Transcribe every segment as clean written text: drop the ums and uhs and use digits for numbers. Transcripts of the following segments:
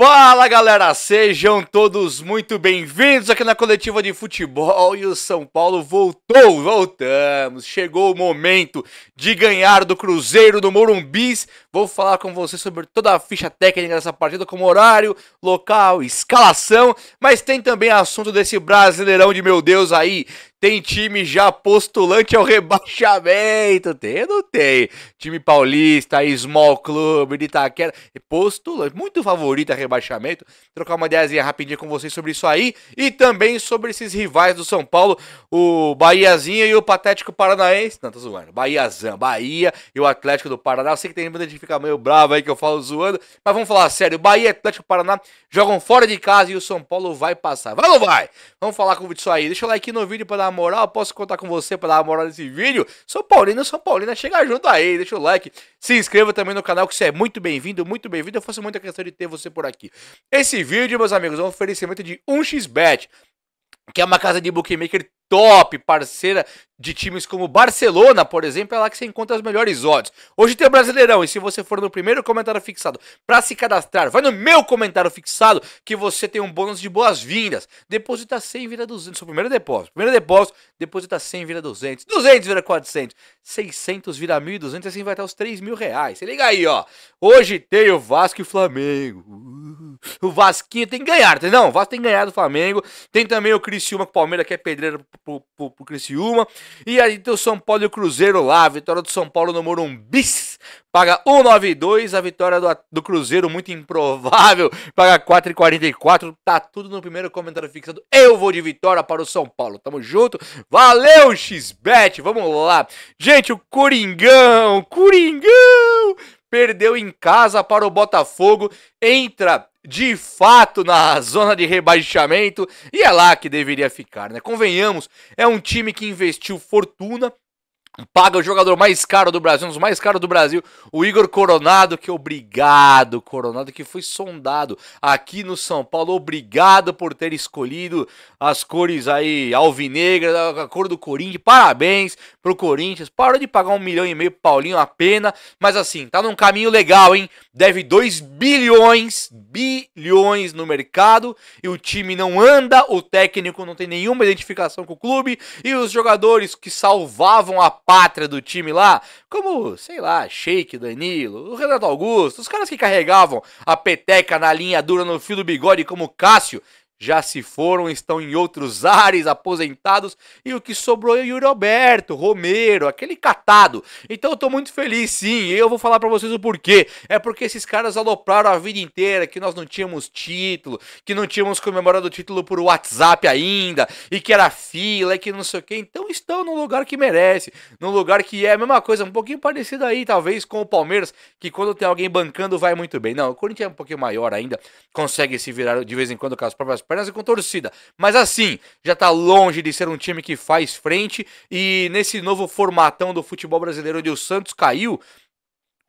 Fala galera, sejam todos muito bem-vindos aqui na coletiva de futebol e o São Paulo voltamos, chegou o momento de ganhar do Cruzeiro do Morumbi. Vou falar com você sobre toda a ficha técnica dessa partida, como horário, local, escalação, mas tem também assunto desse Brasileirão de meu Deus aí. Tem time já postulante ao rebaixamento, tem ou não tem? Time paulista, Small Club, de Itaquera, postulante, muito favorito a rebaixamento. Trocar uma ideiazinha rapidinha com vocês sobre isso aí e também sobre esses rivais do São Paulo, o Bahiazinho e o Patético Paranaense. Não, tô zoando, Bahiazão, Bahia e o Atlético do Paraná. Eu sei que tem muita gente que fica meio bravo aí que eu falo zoando, mas vamos falar sério, Bahia e Atlético do Paraná jogam fora de casa e o São Paulo vai passar. Vai ou não vai? Vamos falar com isso aí. Deixa o like no vídeo pra dar uma moral. Posso contar com você pra dar uma moral nesse vídeo? São Paulino, chega junto aí. Deixa o like. Se inscreva também no canal, que você é muito bem-vindo, muito bem-vindo. Eu faço muita questão de ter você por aqui. Esse vídeo, meus amigos, é um oferecimento de 1xBet, que é uma casa de bookmaker top, parceira de times como Barcelona, por exemplo, é lá que você encontra as melhores odds. Hoje tem o Brasileirão, e se você for no primeiro comentário fixado para se cadastrar, vai no meu comentário fixado que você tem um bônus de boas-vindas. Deposita 100, vira 200, seu primeiro depósito. Primeiro depósito, deposita 100, vira 200. 200 vira 400. 600 vira 1.200, assim vai até os 3.000 reais. Se liga aí, ó. Hoje tem o Vasco e o Flamengo. O Vasquinho tem que ganhar, entendeu? O Vasco tem que ganhar do Flamengo. Tem também o Criciúma, que o Palmeiras quer pedreira pro Criciúma. E aí tem o São Paulo e o Cruzeiro lá. A vitória do São Paulo no Morumbi paga 1,92. A vitória do Cruzeiro, muito improvável, paga 4,44. Tá tudo no primeiro comentário fixado. Eu vou de vitória para o São Paulo. Tamo junto. Valeu, XBet. Vamos lá. Gente, o Coringão perdeu em casa para o Botafogo. Entra de fato na zona de rebaixamento e é lá que deveria ficar, né? Convenhamos, é um time que investiu fortuna, paga o jogador mais caro do Brasil, um dos mais caros do Brasil, o Igor Coronado, que obrigado, Coronado, que foi sondado aqui no São Paulo, obrigado por ter escolhido as cores aí, alvinegra, a cor do Corinthians, parabéns pro Corinthians, parou de pagar 1,5 milhão pro Paulinho, a pena, mas assim, tá num caminho legal, hein, deve 2 bilhões no mercado, e o time não anda, o técnico não tem nenhuma identificação com o clube, e os jogadores que salvavam a pátria do time lá, como, sei lá, Sheik, Danilo, o Renato Augusto, os caras que carregavam a peteca na linha dura no fio do bigode como Cássio, já se foram, estão em outros ares, aposentados, e o que sobrou é o Yuri Alberto, Romero, aquele catado. Então eu tô muito feliz sim, e eu vou falar pra vocês o porquê. É porque esses caras alopraram a vida inteira, que nós não tínhamos título, que não tínhamos comemorado o título por WhatsApp ainda, e que era fila, e que não sei o que. Então estão no lugar que merece, num lugar que é a mesma coisa, um pouquinho parecido aí, talvez, com o Palmeiras, que quando tem alguém bancando vai muito bem. Não, o Corinthians é um pouquinho maior ainda, consegue se virar de vez em quando com as próprias pernas e com torcida, mas assim, já tá longe de ser um time que faz frente, e nesse novo formatão do futebol brasileiro onde o Santos caiu,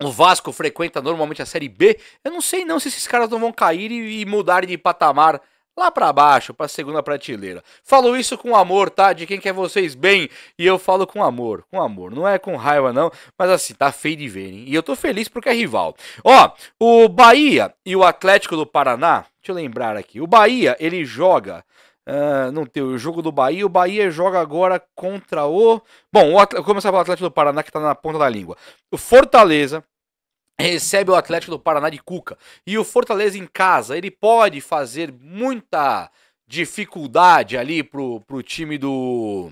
o Vasco frequenta normalmente a Série B, eu não sei não se esses caras não vão cair e mudar de patamar lá pra baixo, pra segunda prateleira. Falo isso com amor, tá? De quem quer vocês bem, e eu falo com amor, não é com raiva não, mas assim, tá feio de ver, hein? E eu tô feliz porque é rival. Ó, o Bahia e o Atlético do Paraná, deixa eu lembrar aqui, o Bahia, ele joga... não tem o jogo do Bahia. O Bahia joga agora contra o... Bom, vou começar pelo Atlético do Paraná, que tá na ponta da língua. O Fortaleza recebe o Atlético do Paraná de Cuca. E o Fortaleza em casa, ele pode fazer muita dificuldade ali pro time do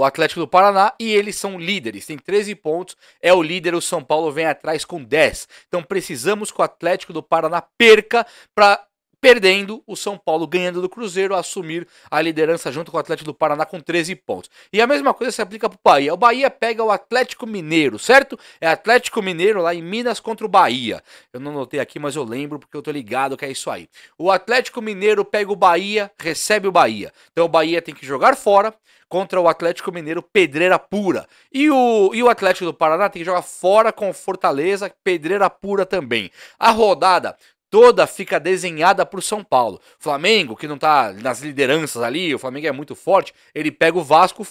Atlético do Paraná, e eles são líderes, tem 13 pontos, é o líder, o São Paulo vem atrás com 10. Então precisamos que o Atlético do Paraná perca para... Perdendo, o São Paulo ganhando do Cruzeiro, assumir a liderança junto com o Atlético do Paraná com 13 pontos. E a mesma coisa se aplica pro Bahia. O Bahia pega o Atlético Mineiro, certo? É Atlético Mineiro lá em Minas contra o Bahia. Eu não notei aqui, mas eu lembro porque eu tô ligado que é isso aí. O Atlético Mineiro pega o Bahia, recebe o Bahia. Então o Bahia tem que jogar fora contra o Atlético Mineiro, pedreira pura. E o Atlético do Paraná tem que jogar fora com o Fortaleza, pedreira pura também. A rodada toda fica desenhada pro São Paulo. Flamengo, que não tá nas lideranças ali, o Flamengo é muito forte, ele pega o Vasco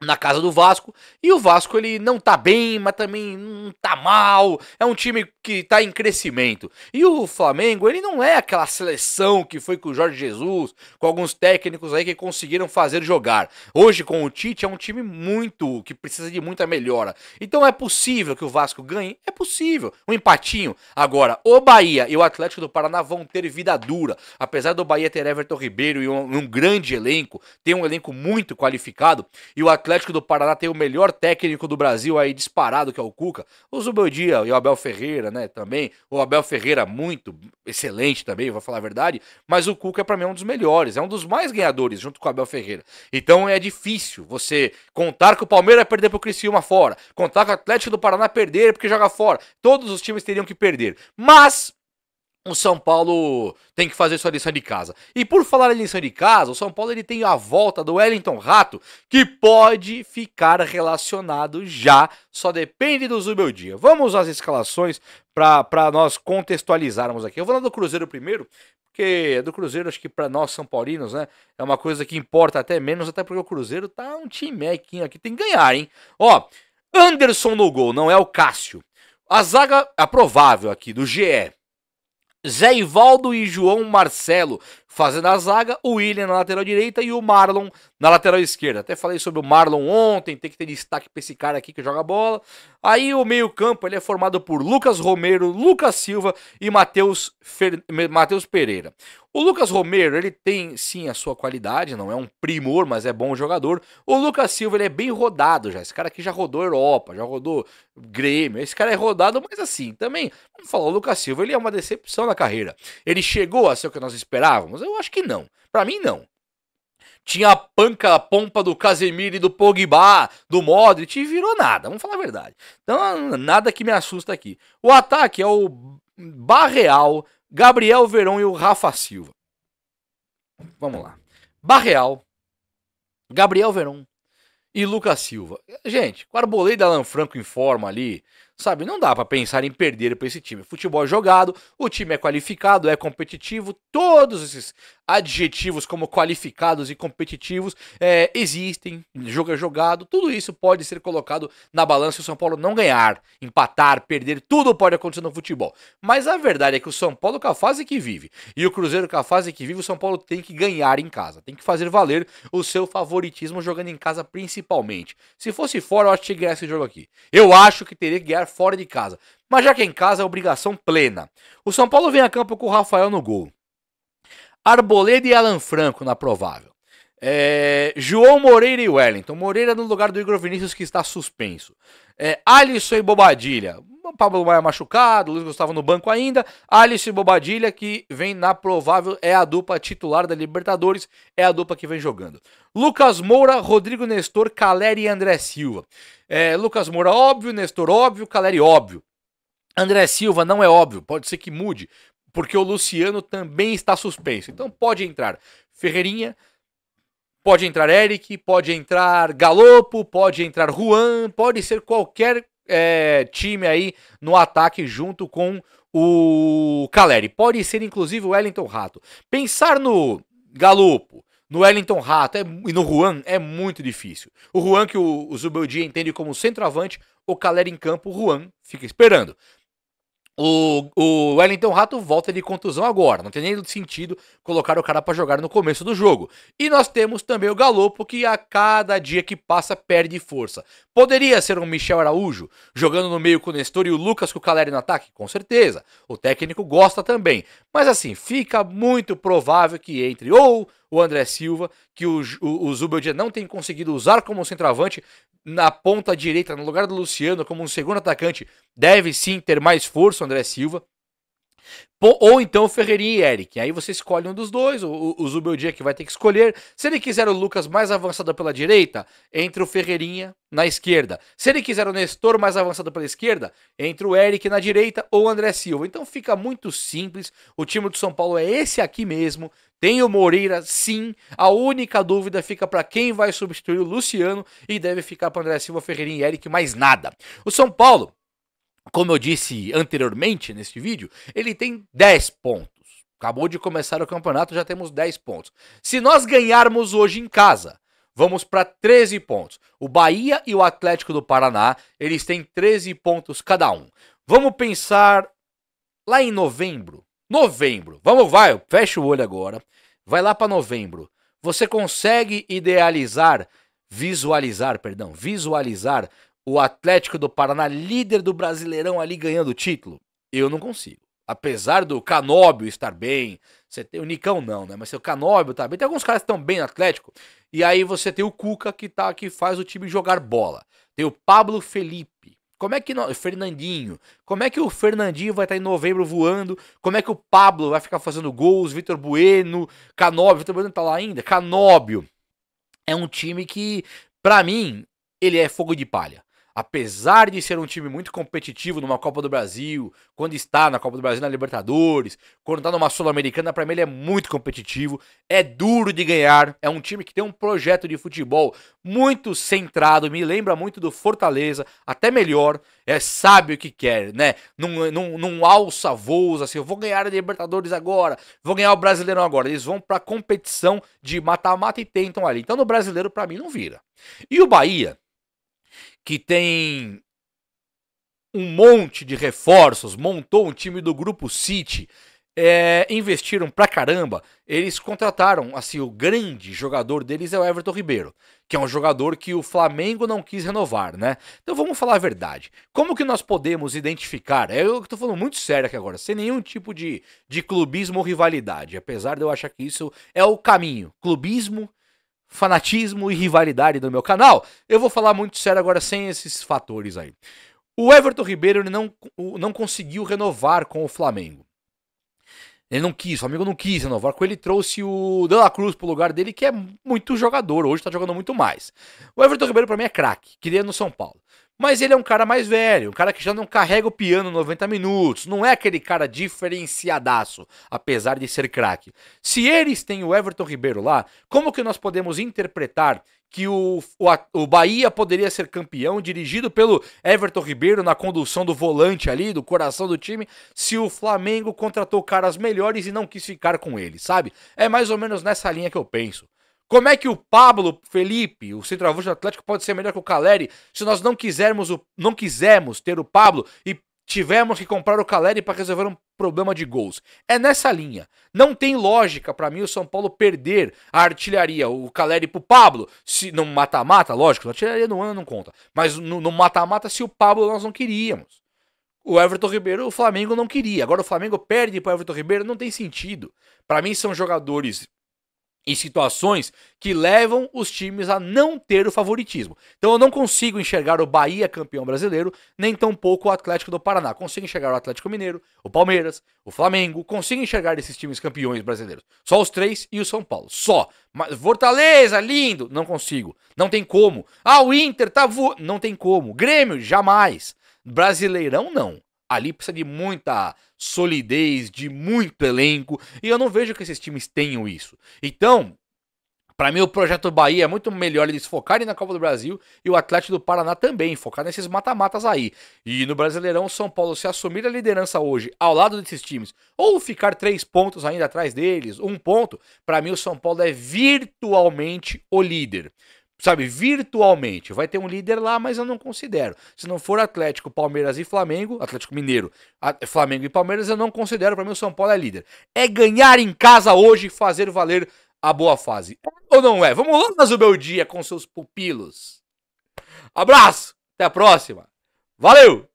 na casa do Vasco, e o Vasco ele não tá bem, mas também não tá mal, é um time que tá em crescimento. E o Flamengo, ele não é aquela seleção que foi com o Jorge Jesus, com alguns técnicos aí que conseguiram fazer jogar. Hoje, com o Tite, é um time que precisa de muita melhora. Então é possível que o Vasco ganhe? É possível. Um empatinho. Agora, o Bahia e o Atlético do Paraná vão ter vida dura. Apesar do Bahia ter Everton Ribeiro e um grande elenco, tem um elenco muito qualificado, e o Atlético do Paraná tem o melhor técnico do Brasil aí disparado, que é o Cuca. O Zubeldia e o Abel Ferreira, né, também. O Abel Ferreira muito excelente também, vou falar a verdade, mas o Cuca pra mim é um dos melhores, é um dos mais ganhadores junto com o Abel Ferreira. Então é difícil você contar que o Palmeiras perder pro Criciúma fora, contar que o Atlético do Paraná perder porque joga fora. Todos os times teriam que perder. Mas o São Paulo tem que fazer sua lição de casa. E por falar em lição de casa, o São Paulo ele tem a volta do Wellington Rato, que pode ficar relacionado já, só depende do Zubeldia. Vamos às escalações para nós contextualizarmos aqui. Eu vou lá do Cruzeiro primeiro, porque do Cruzeiro acho que para nós São Paulinos, né, é uma coisa que importa até menos, até porque o Cruzeiro tá um time aqui, tem que ganhar, hein. Ó, Anderson no gol, não é o Cássio. A zaga provável aqui do GE. Zé Ivaldo e João Marcelo fazendo a zaga, o William na lateral direita e o Marlon na lateral esquerda. Até falei sobre o Marlon ontem, tem que ter destaque pra esse cara aqui que joga bola. Aí o meio campo ele é formado por Lucas Romero, Lucas Silva e Matheus Pereira. O Lucas Romero, ele tem sim a sua qualidade, não é um primor, mas é bom jogador. O Lucas Silva, ele é bem rodado já. Esse cara aqui já rodou Europa, já rodou Grêmio. Esse cara é rodado, mas assim, também, vamos falar, o Lucas Silva, ele é uma decepção na carreira. Ele chegou a ser o que nós esperávamos? Eu acho que não. Pra mim, não. Tinha a pompa do Casemiro e do Pogba, do Modric, e virou nada, vamos falar a verdade. Então, nada que me assusta aqui. O ataque é o Barreal, Gabriel Veron e o Rafa Silva. Vamos lá. Barreal, Gabriel Veron e Lucas Silva. Gente, com a Arboleda e Alan Franco em forma ali, sabe, não dá pra pensar em perder pra esse time. Futebol é jogado, o time é qualificado, é competitivo, todos esses adjetivos como qualificados e competitivos existem, jogo é jogado, tudo isso pode ser colocado na balança se o São Paulo não ganhar, empatar, perder, tudo pode acontecer no futebol. Mas a verdade é que o São Paulo com a fase que vive e o Cruzeiro com a fase que vive, o São Paulo tem que ganhar em casa, tem que fazer valer o seu favoritismo jogando em casa principalmente. Se fosse fora, eu acho que tinha que ganhar esse jogo aqui. Eu acho que teria que ganhar fora de casa. Mas já que é em casa, é obrigação plena. O São Paulo vem a campo com o Rafael no gol. Arboleda e Alan Franco na provável. João Moreira e Wellington. Moreira no lugar do Igor Vinícius, que está suspenso. Alisson e Bobadilha. O Pablo Maia machucado, o Luiz Gustavo no banco ainda. Alisson e Bobadilha, que vem na provável, é a dupla titular da Libertadores, é a dupla que vem jogando. Lucas Moura, Rodrigo Nestor, Caleri e André Silva. Lucas Moura óbvio, Nestor óbvio, Caleri óbvio. André Silva não é óbvio, pode ser que mude, porque o Luciano também está suspenso. Então pode entrar Ferreirinha, pode entrar Eric, pode entrar Galopo, pode entrar Juan, pode ser qualquer time aí no ataque junto com o Caleri. Pode ser inclusive o Wellington Rato. Pensar no Galopo, no Wellington Rato e no Juan é muito difícil. O Juan que o Zubeldia entende como centroavante, o Caleri em campo, o Juan fica esperando. O Wellington Rato volta de contusão agora, não tem nem sentido colocar o cara para jogar no começo do jogo. E nós temos também o Galopo, que a cada dia que passa perde força. Poderia ser um Michel Araújo jogando no meio com o Nestor e o Lucas com o Caleri no ataque? Com certeza, o técnico gosta também. Mas assim, fica muito provável que entre ou o André Silva, que o Zubeldia não tem conseguido usar como centroavante, na ponta direita, no lugar do Luciano, como um segundo atacante, deve sim ter mais força o André Silva. Ou então o Ferreirinha e Eric. Aí você escolhe um dos dois, o Zubeldia que vai ter que escolher. Se ele quiser o Lucas mais avançado pela direita, entre o Ferreirinha na esquerda. Se ele quiser o Nestor mais avançado pela esquerda, entre o Eric na direita ou o André Silva. Então fica muito simples, o time do São Paulo é esse aqui mesmo. Tem o Moreira, sim. A única dúvida fica para quem vai substituir o Luciano e deve ficar para André Silva, Ferreirinha e Eric, mais nada. O São Paulo, como eu disse anteriormente neste vídeo, ele tem 10 pontos. Acabou de começar o campeonato, já temos 10 pontos. Se nós ganharmos hoje em casa, vamos para 13 pontos. O Bahia e o Atlético do Paraná, eles têm 13 pontos cada um. Vamos pensar lá em novembro, vamos, vai, fecha o olho agora, vai lá para novembro, você consegue visualizar o Atlético do Paraná, líder do Brasileirão ali ganhando o título? Eu não consigo. Apesar do Canóbio estar bem, você tem o Nicão não, né? Mas o Canóbio tá bem, tem alguns caras que estão bem no Atlético. E aí você tem o Cuca que faz o time jogar bola. Tem o Pablo Felipe. Como é que Fernandinho? Como é que o Fernandinho vai estar em novembro voando? Como é que o Pablo vai ficar fazendo gols? Vitor Bueno, Canóbio, Vitor Bueno tá lá ainda. Canóbio é um time que, pra mim, ele é fogo de palha. Apesar de ser um time muito competitivo numa Copa do Brasil, quando está na Copa do Brasil, na Libertadores, quando está numa Sul-Americana, pra mim ele é muito competitivo, é duro de ganhar, é um time que tem um projeto de futebol muito centrado, me lembra muito do Fortaleza, até melhor, sabe o que quer, né? Não alça voos assim, eu vou ganhar a Libertadores agora, vou ganhar o Brasileirão agora. Eles vão pra competição de mata-mata e tentam ali. Então no Brasileiro, pra mim, não vira. E o Bahia, que tem um monte de reforços, montou um time do Grupo City, investiram pra caramba, eles contrataram, assim, o grande jogador deles é o Everton Ribeiro, que é um jogador que o Flamengo não quis renovar, né? Então vamos falar a verdade. Como que nós podemos identificar, eu tô falando muito sério aqui agora, sem nenhum tipo de clubismo ou rivalidade, apesar de eu achar que isso é o caminho, clubismo, fanatismo e rivalidade do meu canal, eu vou falar muito sério agora sem esses fatores aí. O Everton Ribeiro ele não conseguiu renovar com o Flamengo. Ele não quis, o Flamengo não quis renovar com ele, trouxe o De La Cruz pro lugar dele, que é muito jogador, hoje tá jogando muito mais. O Everton Ribeiro pra mim é craque, queria no São Paulo. Mas ele é um cara mais velho, um cara que já não carrega o piano 90 minutos, não é aquele cara diferenciadaço, apesar de ser craque. Se eles têm o Everton Ribeiro lá, como que nós podemos interpretar que o Bahia poderia ser campeão, dirigido pelo Everton Ribeiro na condução do volante ali, do coração do time, se o Flamengo contratou caras melhores e não quis ficar com ele, sabe? É mais ou menos nessa linha que eu penso. Como é que o Pablo Felipe, o centroavante do Atlético, pode ser melhor que o Caleri se nós não quisermos ter o Pablo e tivemos que comprar o Caleri para resolver um problema de gols? É nessa linha. Não tem lógica para mim o São Paulo perder a artilharia, o Caleri pro Pablo, se no mata-mata, lógico, a artilharia no ano não conta, mas no mata-mata se o Pablo nós não queríamos. O Everton Ribeiro, o Flamengo não queria. Agora o Flamengo perde pro Everton Ribeiro, não tem sentido. Para mim são jogadores em situações que levam os times a não ter o favoritismo. Então eu não consigo enxergar o Bahia campeão brasileiro, nem tampouco o Atlético do Paraná. Consigo enxergar o Atlético Mineiro, o Palmeiras, o Flamengo, consigo enxergar esses times campeões brasileiros. Só os três e o São Paulo, só. Mas Fortaleza, lindo, não consigo, não tem como. Ah, o Inter tá não tem como. Grêmio, jamais. Brasileirão, não. Ali precisa de muita solidez, de muito elenco, e eu não vejo que esses times tenham isso. Então, para mim o projeto Bahia é muito melhor eles focarem na Copa do Brasil e o Atlético do Paraná também, focar nesses mata-matas aí. E no Brasileirão, o São Paulo se assumir a liderança hoje ao lado desses times, ou ficar 3 pontos ainda atrás deles, 1 ponto, para mim o São Paulo é virtualmente o líder. Sabe, virtualmente. Vai ter um líder lá, mas eu não considero. Se não for Atlético, Palmeiras e Flamengo, Atlético Mineiro, Flamengo e Palmeiras, eu não considero. Para mim o São Paulo é líder. É ganhar em casa hoje e fazer valer a boa fase. Ou não é? Vamos lá, Zubel Dia, com seus pupilos. Abraço, até a próxima. Valeu!